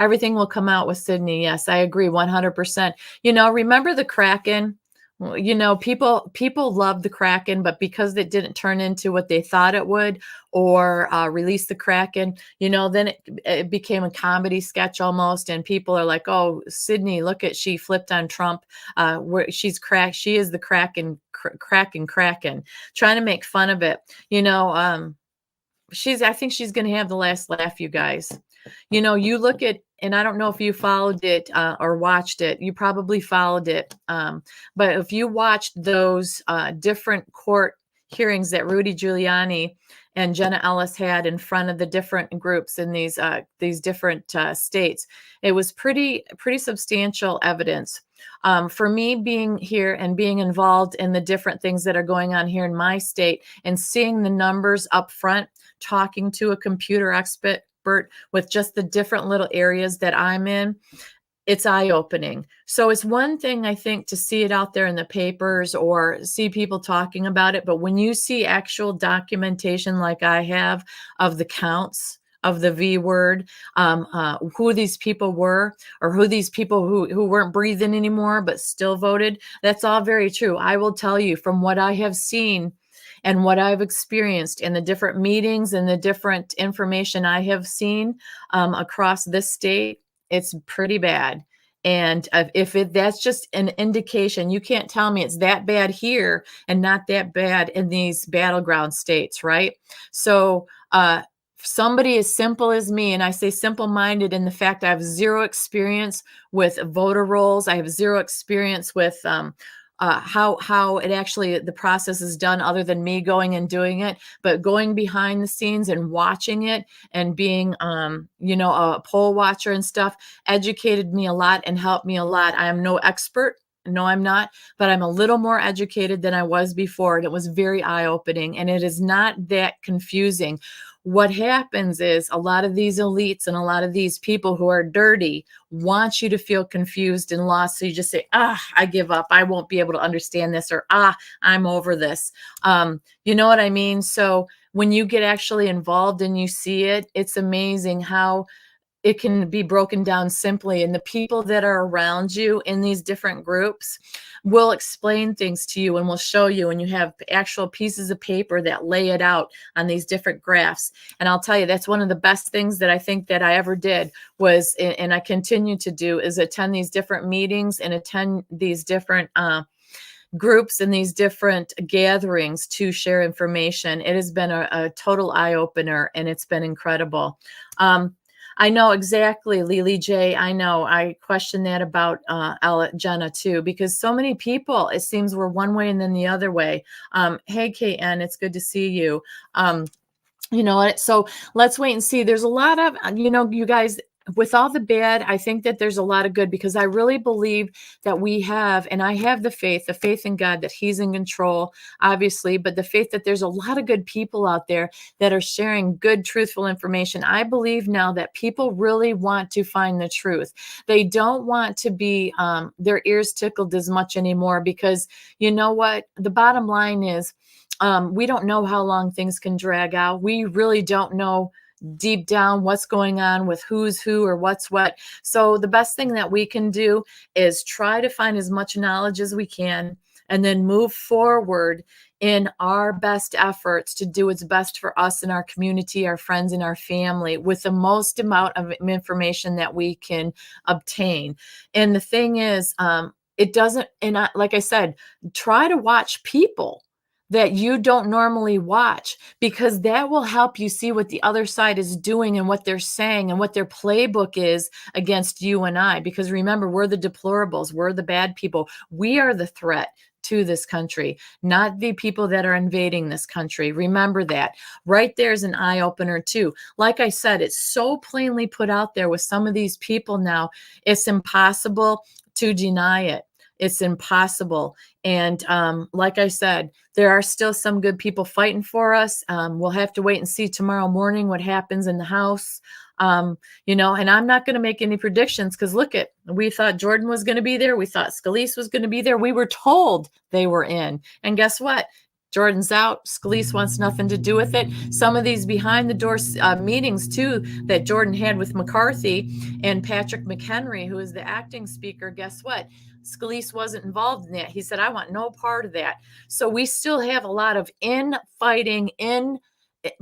Everything will come out with Sidney. Yes, I agree 100%. Remember the Kraken? People love the Kraken, but because it didn't turn into what they thought it would or release the Kraken, then it became a comedy sketch almost. And people are like, oh, Sidney, she flipped on Trump. She's cracked. She is the Kraken, trying to make fun of it. I think she's going to have the last laugh, you guys. You know, you look at, and I don't know if you followed it or watched it. You probably followed it. But if you watched those different court hearings that Rudy Giuliani and Jenna Ellis had in front of the different groups in these different states, it was pretty substantial evidence. For me, being here and being involved in the different things that are going on here in my state and seeing the numbers up front, talking to a computer expert with just the different little areas that I'm in, it's eye-opening. So it's one thing, I think, to see it out there in the papers or see people talking about it, but when you see actual documentation like I have of the counts of the V word, who these people were, or who these people who weren't breathing anymore but still voted, that's all very true. I will tell you from what I have seen and what I've experienced in the different meetings and the different information I have seen across this state, it's pretty bad. And that's just an indication, you can't tell me it's that bad here and not that bad in these battleground states, right? So somebody as simple as me, and I say simple-minded in the fact I have zero experience with voter rolls, I have zero experience with how it actually the process is done other than me going and doing it, but going behind the scenes and watching it and being a poll watcher and stuff educated me a lot and helped me a lot. I am no expert. No, I'm not, but I'm a little more educated than I was before. And it was very eye-opening, and it is not that confusing. What happens is a lot of these elites and a lot of these people who are dirty want you to feel confused and lost. So you just say, I give up. I won't be able to understand this, or I'm over this. You know what I mean? So when you get actually involved and you see it, it's amazing how it can be broken down simply. And the people that are around you in these different groups will explain things to you and will show you, and you have actual pieces of paper that lay it out on these different graphs. And I'll tell you, that's one of the best things that I think that I ever did was, and I continue to do, is attend these different meetings and attend these different groups and these different gatherings to share information. It has been a total eye-opener, and it's been incredible. I know exactly, Lily J. I know I questioned that about Jenna too, because so many people, it seems, were one way and then the other way. Hey, KN, it's good to see you. You know what? So let's wait and see. There's a lot of, you guys, with all the bad, I think that there's a lot of good, because I really believe that we have, and I have the faith in God that he's in control, obviously, but the faith that there's a lot of good people out there that are sharing good, truthful information. I believe now that people really want to find the truth. They don't want to be their ears tickled as much anymore, because you know what? The bottom line is, we don't know how long things can drag out. We really don't know deep down what's going on with who's who or what's what. So the best thing that we can do is try to find as much knowledge as we can, and then move forward in our best efforts to do what's best for us and our community, our friends, and our family with the most amount of information that we can obtain. And the thing is, it doesn't, and like I said, try to watch people that you don't normally watch, because that will help you see what the other side is doing and what they're saying and what their playbook is against you and I. Because remember, we're the deplorables, we're the bad people. We are the threat to this country, not the people that are invading this country. Remember that. Right there's an eye-opener too. Like I said, it's so plainly put out there with some of these people now, it's impossible to deny it. It's impossible. And like I said, there are still some good people fighting for us. We'll have to wait and see tomorrow morning what happens in the House. And I'm not going to make any predictions, because we thought Jordan was going to be there. We thought Scalise was going to be there. We were told they were in. And guess what? Jordan's out. Scalise wants nothing to do with it. Some of these behind the doors meetings too that Jordan had with McCarthy and Patrick McHenry, who is the acting speaker, guess what? Scalise wasn't involved in that. He said, I want no part of that. So we still have a lot of infighting in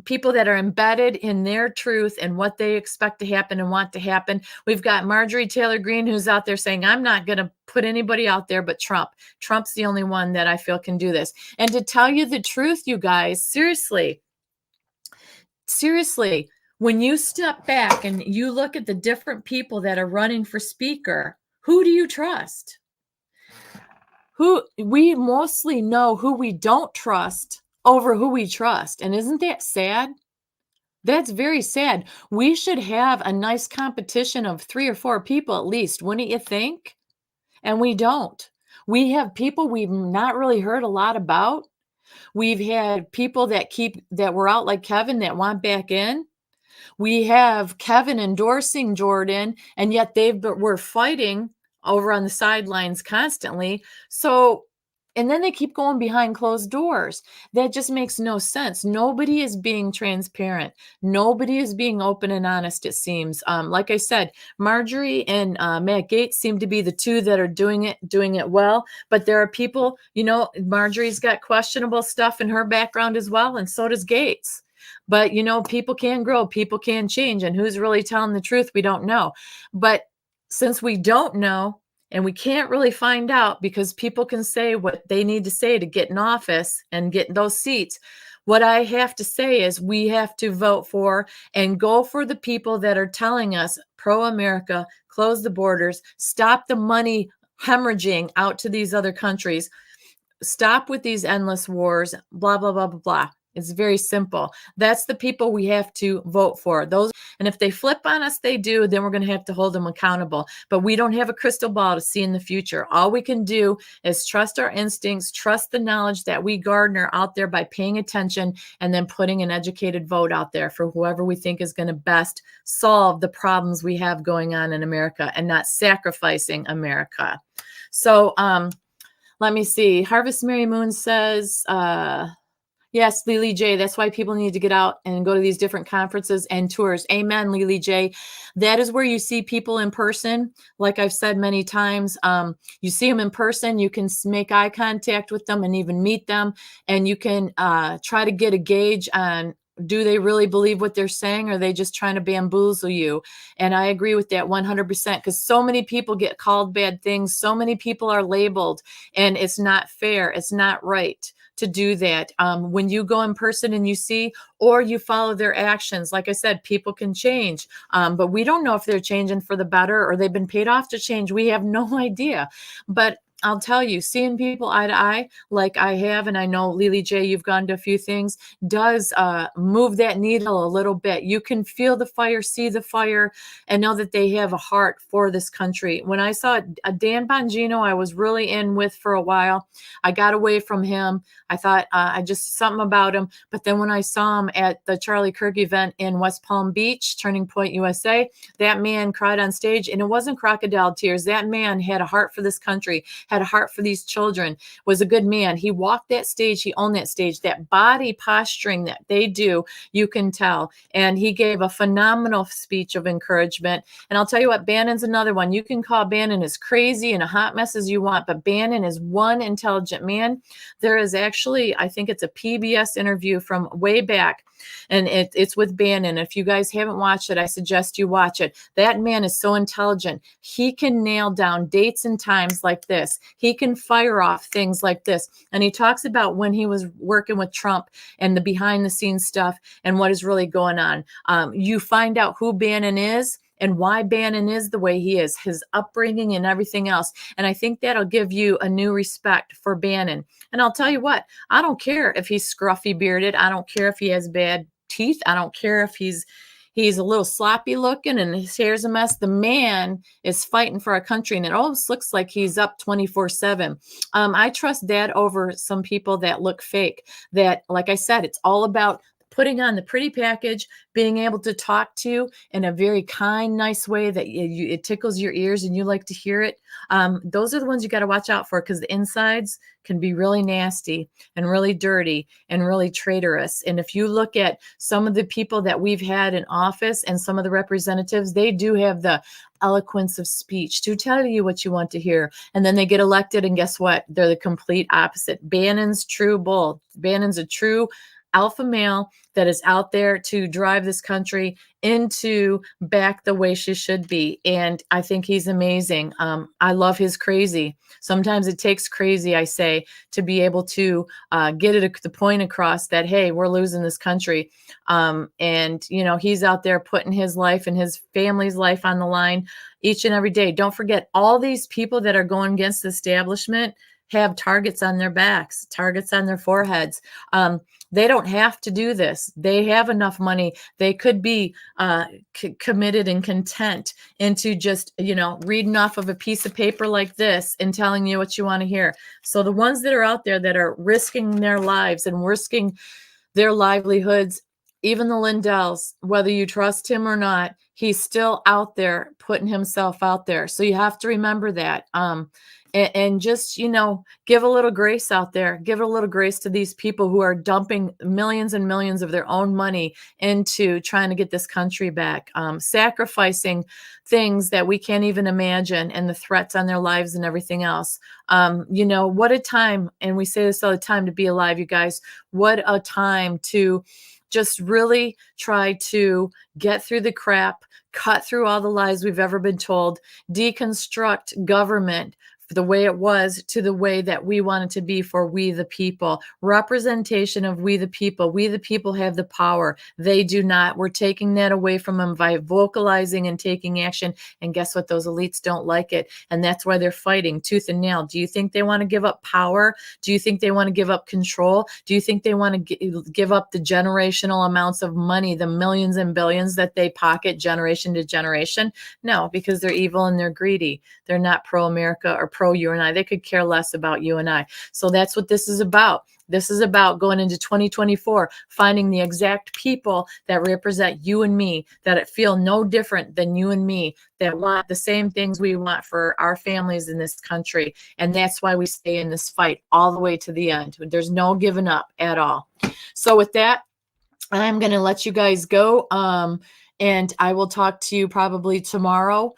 people that are embedded in their truth and what they expect to happen and want to happen. We've got Marjorie Taylor Greene, who's out there saying, I'm not going to put anybody out there but Trump. Trump's the only one that I feel can do this. And to tell you the truth, you guys, seriously, when you step back and you look at the different people that are running for speaker, who do you trust? Who we mostly know who we don't trust over who we trust. And isn't that sad? That's very sad. We should have a nice competition of 3 or 4 people at least, wouldn't you think? And we don't. We have people we've not really heard a lot about. We've had people that were out like Kevin that want back in. We have Kevin endorsing Jordan, and yet we're fighting over on the sidelines constantly. So, and then they keep going behind closed doors. That just makes no sense. Nobody is being transparent. Nobody is being open and honest, it seems. Like I said, Marjorie and Matt Gaetz seem to be the two that are doing it well. But there are people, Marjorie's got questionable stuff in her background as well, and so does Gaetz. But, people can grow, people can change, and who's really telling the truth, we don't know. But since we don't know, and we can't really find out because people can say what they need to say to get in office and get those seats, what I have to say is we have to vote for and go for the people that are telling us pro-America, close the borders, stop the money hemorrhaging out to these other countries, stop with these endless wars, blah, blah, blah, blah, blah. It's very simple. That's the people we have to vote for. And if they flip on us, they do, then we're going to have to hold them accountable. But we don't have a crystal ball to see in the future. All we can do is trust our instincts, trust the knowledge that we garner out there by paying attention and then putting an educated vote out there for whoever we think is going to best solve the problems we have going on in America and not sacrificing America. So let me see. Harvest Mary Moon says, yes, Lily J. That's why people need to get out and go to these different conferences and tours. Amen, Lily J. That is where you see people in person. Like I've said many times, you see them in person. You can make eye contact with them and even meet them. And you can try to get a gauge on, do they really believe what they're saying? Or are they just trying to bamboozle you? And I agree with that 100% because so many people get called bad things. So many people are labeled, and it's not fair. It's not right to do that. When you go in person and you see, or you follow their actions, like I said, people can change, but we don't know if they're changing for the better or they've been paid off to change. We have no idea. But I'll tell you, seeing people eye to eye, like I have, and I know Lily J, you've gone to a few things, does move that needle a little bit. You can feel the fire, see the fire, and know that they have a heart for this country. When I saw Dan Bongino, I was really in with for a while. I got away from him. I thought something about him. But then when I saw him at the Charlie Kirk event in West Palm Beach, Turning Point USA, that man cried on stage, and it wasn't crocodile tears. That man had a heart for this country, had a heart for these children, was a good man. He walked that stage. He owned that stage. That body posturing that they do, you can tell. And he gave a phenomenal speech of encouragement. And I'll tell you what, Bannon's another one. You can call Bannon as crazy and a hot mess as you want, but Bannon is one intelligent man. There is actually, I think it's a PBS interview from way back, and it's with Bannon. If you guys haven't watched it, I suggest you watch it. That man is so intelligent. He can nail down dates and times like this. He can fire off things like this. And he talks about when he was working with Trump and the behind the scenes stuff and what is really going on. You find out who Bannon is and why Bannon is the way he is, his upbringing and everything else. And I think that'll give you a new respect for Bannon. And I'll tell you what, I don't care if he's scruffy bearded. I don't care if he has bad teeth. I don't care if he's a little sloppy looking and his hair's a mess. The man is fighting for our country, and it almost looks like he's up 24/7. I trust that over some people that look fake. That, like I said, it's all about putting on the pretty package, being able to talk to you in a very kind, nice way that it tickles your ears and you like to hear it. Those are the ones you got to watch out for, because the insides can be really nasty and really dirty and really traitorous. And if you look at some of the people that we've had in office and some of the representatives, they do have the eloquence of speech to tell you what you want to hear. And then they get elected, and guess what? They're the complete opposite. Bannon's true bull. Bannon's a true alpha male that is out there to drive this country into back the way she should be. And I think he's amazing. I love his crazy. Sometimes it takes crazy, I say, to be able to get the point across that, hey, we're losing this country. And, you know, he's out there putting his life and his family's life on the line each and every day. Don't forget, all these people that are going against the establishment have targets on their backs, targets on their foreheads. They don't have to do this. They have enough money. They could be committed and content into just, you know, reading off of a piece of paper like this and telling you what you want to hear. So the ones that are out there that are risking their lives and risking their livelihoods, even the Lindells, whether you trust him or not, he's still out there putting himself out there. So you have to remember that. And just, you know, give a little grace out there. Give a little grace to these people who are dumping millions and millions of their own money into trying to get this country back, sacrificing things that we can't even imagine, and the threats on their lives and everything else. You know, what a time, and we say this all the time, to be alive, you guys. What a time to just really try to get through the crap, cut through all the lies we've ever been told, deconstruct government the way it was to the way that we want it to be for we the people. Representation of we the people. We the people have the power. They do not. We're taking that away from them by vocalizing and taking action. And guess what? Those elites don't like it. And that's why they're fighting tooth and nail. Do you think they want to give up power? Do you think they want to give up control? Do you think they want to give up the generational amounts of money, the millions and billions that they pocket generation to generation? No, because they're evil and they're greedy. They're not pro-America or pro you and I. They could care less about you and I. So that's what this is about. This is about going into 2024, finding the exact people that represent you and me, that feel no different than you and me, that want the same things we want for our families in this country. And that's why we stay in this fight all the way to the end. There's no giving up at all. So with that, I'm going to let you guys go. And I will talk to you probably tomorrow.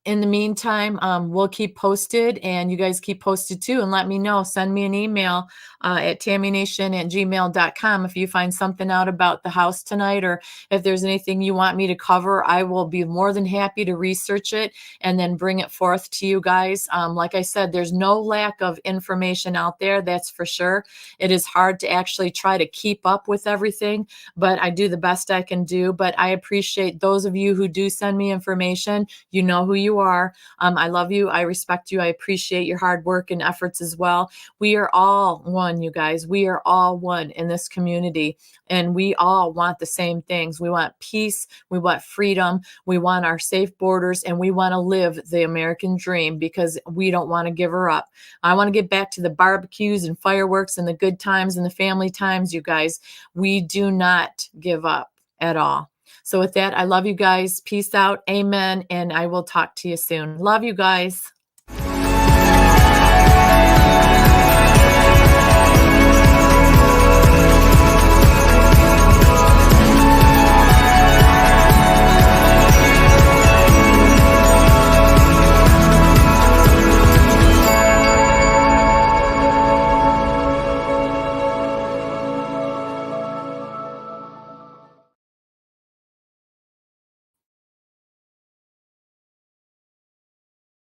In the meantime, we'll keep posted, and you guys keep posted too, and let me know. Send me an email at tammynation@gmail.com if you find something out about the house tonight, or if there's anything you want me to cover. I will be more than happy to research it and then bring it forth to you guys. Like I said, there's no lack of information out there, that's for sure. It is hard to actually try to keep up with everything, but I do the best I can do. But I appreciate those of you who do send me information. You know who you are. I love you. I respect you. I appreciate your hard work and efforts as well. We are all one, you guys. We are all one in this community, and we all want the same things. We want peace. We want freedom. We want our safe borders, and we want to live the American dream because we don't want to give her up. I want to get back to the barbecues and fireworks and the good times and the family times, you guys. We do not give up at all. So with that, I love you guys. Peace out. Amen. And I will talk to you soon. Love you guys.